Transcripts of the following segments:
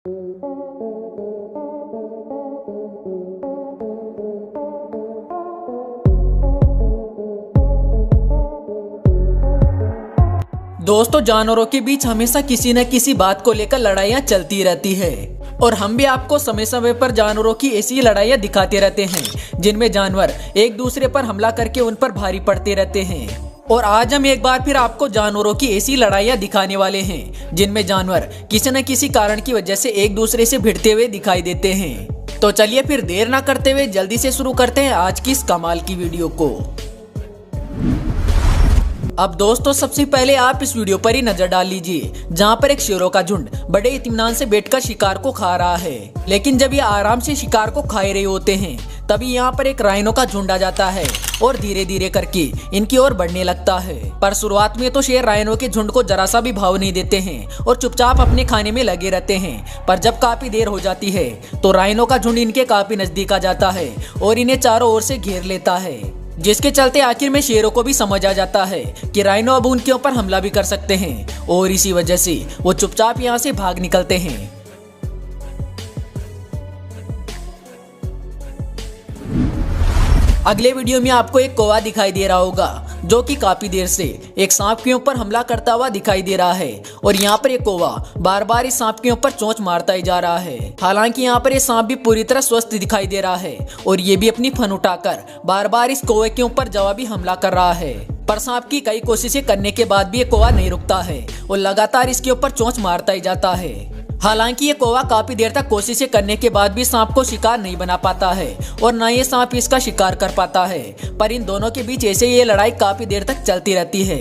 दोस्तों, जानवरों के बीच हमेशा किसी न किसी बात को लेकर लड़ाइयाँ चलती रहती है और हम भी आपको समय समय पर जानवरों की ऐसी लड़ाइयाँ दिखाते रहते हैं जिनमें जानवर एक दूसरे पर हमला करके उन पर भारी पड़ते रहते हैं। और आज हम एक बार फिर आपको जानवरों की ऐसी लड़ाइयाँ दिखाने वाले हैं जिनमें जानवर किसी न किसी कारण की वजह से एक दूसरे से भिड़ते हुए दिखाई देते हैं। तो चलिए फिर देर ना करते हुए जल्दी से शुरू करते हैं आज की इस कमाल की वीडियो को। अब दोस्तों, सबसे पहले आप इस वीडियो पर ही नजर डाल लीजिए जहाँ पर एक शेरों का झुंड बड़े इत्मीनान से बैठकर शिकार को खा रहा है। लेकिन जब ये आराम से शिकार को खा रहे होते हैं तभी यहाँ पर एक राइनो का झुंड आ जाता है और धीरे धीरे करके इनकी ओर बढ़ने लगता है। पर शुरुआत में तो शेर राइनो के झुंड को जरा सा भी भाव नहीं देते हैं और चुपचाप अपने खाने में लगे रहते हैं। पर जब काफी देर हो जाती है तो राइनो का झुंड इनके काफी नजदीक आ जाता है और इन्हें चारों ओर से घेर लेता है, जिसके चलते आखिर में शेरों को भी समझ आ जाता है कि राइनो अब उनके ऊपर हमला भी कर सकते हैं और इसी वजह से वो चुपचाप यहाँ से भाग निकलते हैं। अगले वीडियो में आपको एक कौवा दिखाई दे रहा होगा जो कि काफी देर से एक सांप के ऊपर हमला करता हुआ दिखाई दे रहा है और यहाँ पर एक कौवा बार बार इस सांप के ऊपर चोंच मारता ही जा रहा है। हालांकि यहाँ पर ये सांप भी पूरी तरह स्वस्थ दिखाई दे रहा है और ये भी अपनी फन उठाकर बार बार इस कौवे के ऊपर जवाबी हमला कर रहा है। पर सांप की कई कोशिशें करने के बाद भी ये कौवा नहीं रुकता है और लगातार इसके ऊपर चोंच मारता ही जाता है। हालांकि ये कौवा काफी देर तक कोशिशें करने के बाद भी सांप को शिकार नहीं बना पाता है और न ये सांप इसका शिकार कर पाता है। पर इन दोनों के बीच ऐसे ये लड़ाई काफी देर तक चलती रहती है।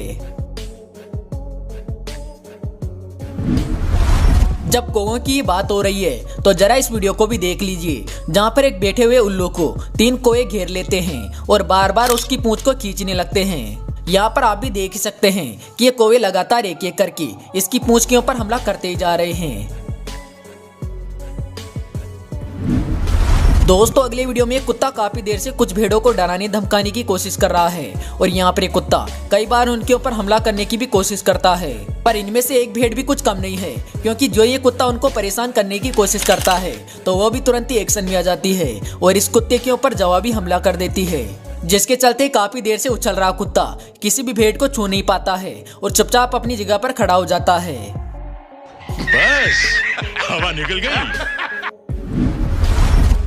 जब कौवों की बात हो रही है तो जरा इस वीडियो को भी देख लीजिए जहाँ पर एक बैठे हुए उल्लू को 3 कौवे घेर लेते हैं और बार बार उसकी पूंछ को खींचने लगते हैं। यहाँ पर आप भी देख ही सकते हैं कि ये कौवे लगातार एक एक करके इसकी पूंछ के ऊपर हमला करते ही जा रहे हैं। दोस्तों, अगले वीडियो में एक कुत्ता काफी देर से कुछ भेड़ों को डराने धमकाने की कोशिश कर रहा है और यहाँ पर एक कुत्ता कई बार उनके ऊपर हमला करने की भी कोशिश करता है। पर इनमें से एक भेड़ भी कुछ कम नहीं है, क्योंकि जो ये कुत्ता उनको परेशान करने की कोशिश करता है तो वो भी तुरंत ही एक्शन में आ जाती है और इस कुत्ते के ऊपर जवाबी हमला कर देती है, जिसके चलते काफी देर से उछल रहा कुत्ता किसी भी भेड़ को छू नहीं पाता है और चुपचाप अपनी जगह पर खड़ा हो जाता है। बस हवा निकल गई।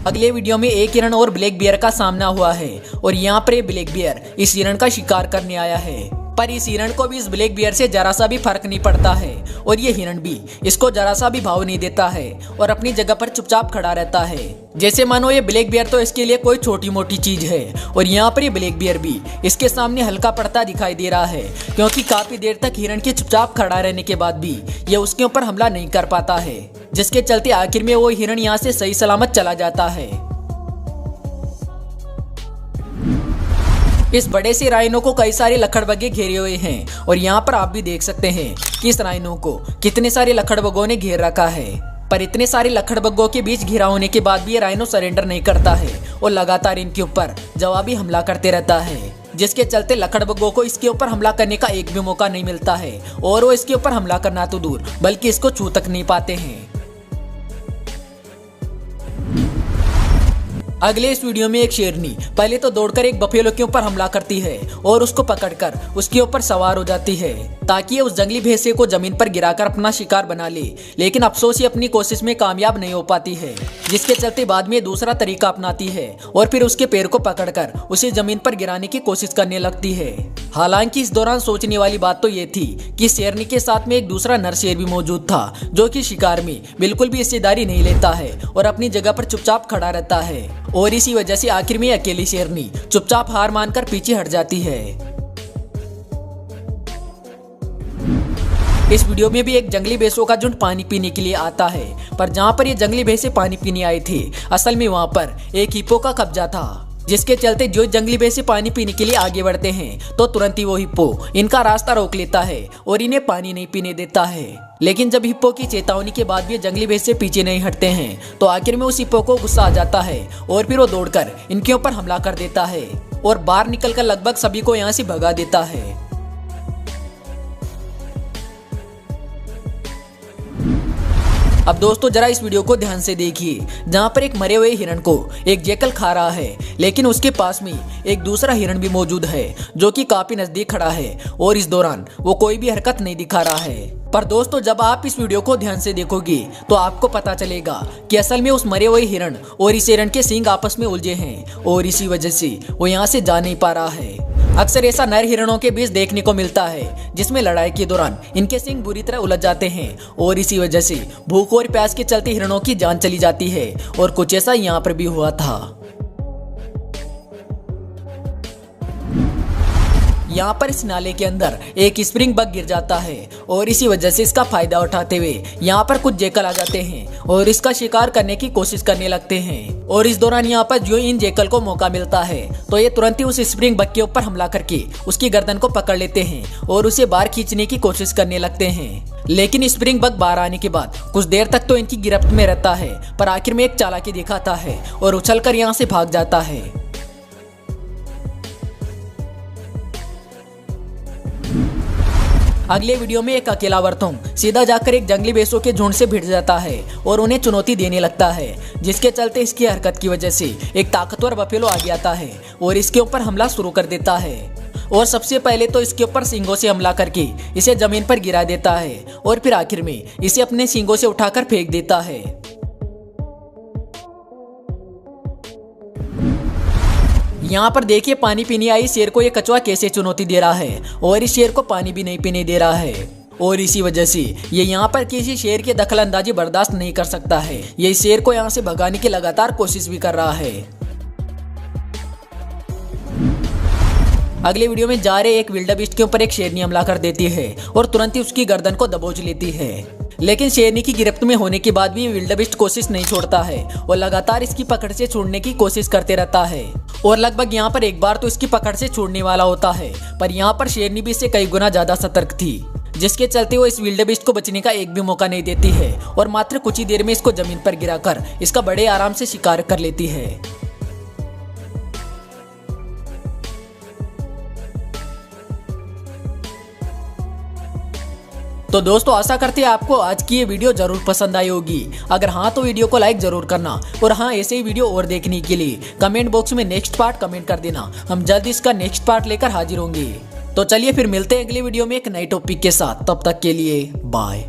अगले वीडियो में एक हिरण और ब्लैक बियर का सामना हुआ है और यहाँ पर ब्लैक बियर इस हिरण का शिकार करने आया है। पर इस हिरण को भी इस ब्लैक बियर से जरा सा भी फर्क नहीं पड़ता है और ये हिरण भी इसको जरा सा भी भाव नहीं देता है और अपनी जगह पर चुपचाप खड़ा रहता है, जैसे मानो ये ब्लैक बियर तो इसके लिए कोई छोटी मोटी चीज है। और यहाँ पर ये ब्लैक बियर भी इसके सामने हल्का पड़ता दिखाई दे रहा है, क्योंकि काफी देर तक हिरण के चुपचाप खड़ा रहने के बाद भी ये उसके ऊपर हमला नहीं कर पाता है, जिसके चलते आखिर में वो हिरण यहाँ से सही सलामत चला जाता है। इस बड़े से राइनो को कई सारे लकड़बग्गे घेरे हुए हैं और यहाँ पर आप भी देख सकते हैं कि इस राइनो को कितने सारे लकड़बग्गों ने घेर रखा है। पर इतने सारे लकड़बग्गों के बीच घिरा होने के बाद भी ये राइनो सरेंडर नहीं करता है और लगातार इनके ऊपर जवाबी हमला करते रहता है, जिसके चलते लकड़बग्गों को इसके ऊपर हमला करने का एक भी मौका नहीं मिलता है और वो इसके ऊपर हमला करना तो दूर बल्कि इसको छू तक नहीं पाते हैं। अगले इस वीडियो में एक शेरनी पहले तो दौड़कर एक बफेलो के ऊपर हमला करती है और उसको पकड़कर उसके ऊपर सवार हो जाती है ताकि ये उस जंगली भैंसे को जमीन पर गिराकर अपना शिकार बना ले। लेकिन अफसोस ये अपनी कोशिश में कामयाब नहीं हो पाती है, जिसके चलते बाद में दूसरा तरीका अपनाती है और फिर उसके पैर को पकड़कर उसे जमीन पर गिराने की कोशिश करने लगती है। हालांकि इस दौरान सोचने वाली बात तो ये थी कि शेरनी के साथ में एक दूसरा नर शेर भी मौजूद था जो कि शिकार में बिल्कुल भी हिस्सेदारी नहीं लेता है और अपनी जगह पर चुपचाप खड़ा रहता है और इसी वजह से आखिर में अकेली शेरनी चुपचाप हार मानकर पीछे हट जाती है। इस वीडियो में भी एक जंगली भैंसों का झुंड पानी पीने के लिए आता है, पर जहाँ पर ये जंगली भैंसे पानी पीने आई थी असल में वहाँ पर एक हिप्पो का कब्जा था, जिसके चलते जो जंगली भैंसे पानी पीने के लिए आगे बढ़ते हैं तो तुरंत ही वो हिप्पो इनका रास्ता रोक लेता है और इन्हें पानी नहीं पीने देता है। लेकिन जब हिप्पो की चेतावनी के बाद भी ये जंगली भैंसे पीछे नहीं हटते हैं तो आखिर में उस हिप्पो को गुस्सा आ जाता है और फिर वो दौड़कर इनके ऊपर हमला कर देता है और बाहर निकलकर लगभग सभी को यहाँ से भगा देता है। अब दोस्तों जरा इस वीडियो को ध्यान से देखिए, जहाँ पर एक मरे हुए हिरण को एक जैकल खा रहा है, लेकिन उसके पास में एक दूसरा हिरण भी मौजूद है जो कि काफी नजदीक खड़ा है और इस दौरान वो कोई भी हरकत नहीं दिखा रहा है। पर दोस्तों जब आप इस वीडियो को ध्यान से देखोगे तो आपको पता चलेगा कि असल में उस मरे हुए हिरण और इस हिरण के सींग आपस में उलझे हैं और इसी वजह से वो यहाँ से जा नहीं पा रहा है। अक्सर ऐसा नर हिरणों के बीच देखने को मिलता है, जिसमें लड़ाई के दौरान इनके सींग बुरी तरह उलझ जाते हैं और इसी वजह से भूख और प्यास के चलते हिरणों की जान चली जाती है और कुछ ऐसा यहाँ पर भी हुआ था। यहाँ पर इस नाले के अंदर एक स्प्रिंग बग गिर जाता है और इसी वजह से इसका फायदा उठाते हुए यहाँ पर कुछ जैकल आ जाते हैं और इसका शिकार करने की कोशिश करने लगते हैं। और इस दौरान यहाँ पर जो इन जैकल को मौका मिलता है तो ये तुरंत ही उस स्प्रिंग बग के ऊपर हमला करके उसकी गर्दन को पकड़ लेते हैं और उसे बाहर खींचने की कोशिश करने लगते हैं। लेकिन स्प्रिंग बग बाहर आने के बाद कुछ देर तक तो इनकी गिरफ्त में रहता है, पर आखिर में एक चालाकी दिखाता है और उछलकर यहाँ से भाग जाता है। अगले वीडियो में एक अकेला वर्तुंग सीधा जाकर एक जंगली भैंसों के झुंड से भिड़ जाता है और उन्हें चुनौती देने लगता है, जिसके चलते इसकी हरकत की वजह से एक ताकतवर बफेलो आगे आता है और इसके ऊपर हमला शुरू कर देता है। और सबसे पहले तो इसके ऊपर सींगों से हमला करके इसे जमीन पर गिरा देता है और फिर आखिर में इसे अपने सींगों से उठाकर फेंक देता है। यहाँ पर देखिए पानी पीने आई शेर को ये कछुआ कैसे चुनौती दे रहा है और इस शेर को पानी भी नहीं पीने दे रहा है और इसी वजह से ये यहाँ पर किसी शेर की दखल अंदाजी बर्दाश्त नहीं कर सकता है। ये इस शेर को यहाँ से भगाने की लगातार कोशिश भी कर रहा है। अगले वीडियो में जा रहे एक विल्डेबीस्ट के ऊपर एक शेरनी हमला कर देती है और तुरंत ही उसकी गर्दन को दबोच लेती है। लेकिन शेरनी की गिरफ्त में होने के बाद भी विल्डेबीस्ट कोशिश नहीं छोड़ता है और लगातार इसकी पकड़ से छूटने की कोशिश करते रहता है और लगभग यहाँ पर एक बार तो इसकी पकड़ से छूटने वाला होता है, पर यहाँ पर शेरनी भी इससे कई गुना ज्यादा सतर्क थी, जिसके चलते वो इस विल्डेबीस्ट को बचने का एक भी मौका नहीं देती है और मात्र कुछ ही देर में इसको जमीन पर गिराकर इसका बड़े आराम से शिकार कर लेती है। तो दोस्तों आशा करते हैं आपको आज की ये वीडियो जरूर पसंद आई होगी। अगर हाँ तो वीडियो को लाइक जरूर करना और हाँ ऐसे ही वीडियो और देखने के लिए कमेंट बॉक्स में नेक्स्ट पार्ट कमेंट कर देना। हम जल्द इसका नेक्स्ट पार्ट लेकर हाजिर होंगे। तो चलिए फिर मिलते हैं अगली वीडियो में एक नई टॉपिक के साथ। तब तक के लिए बाय।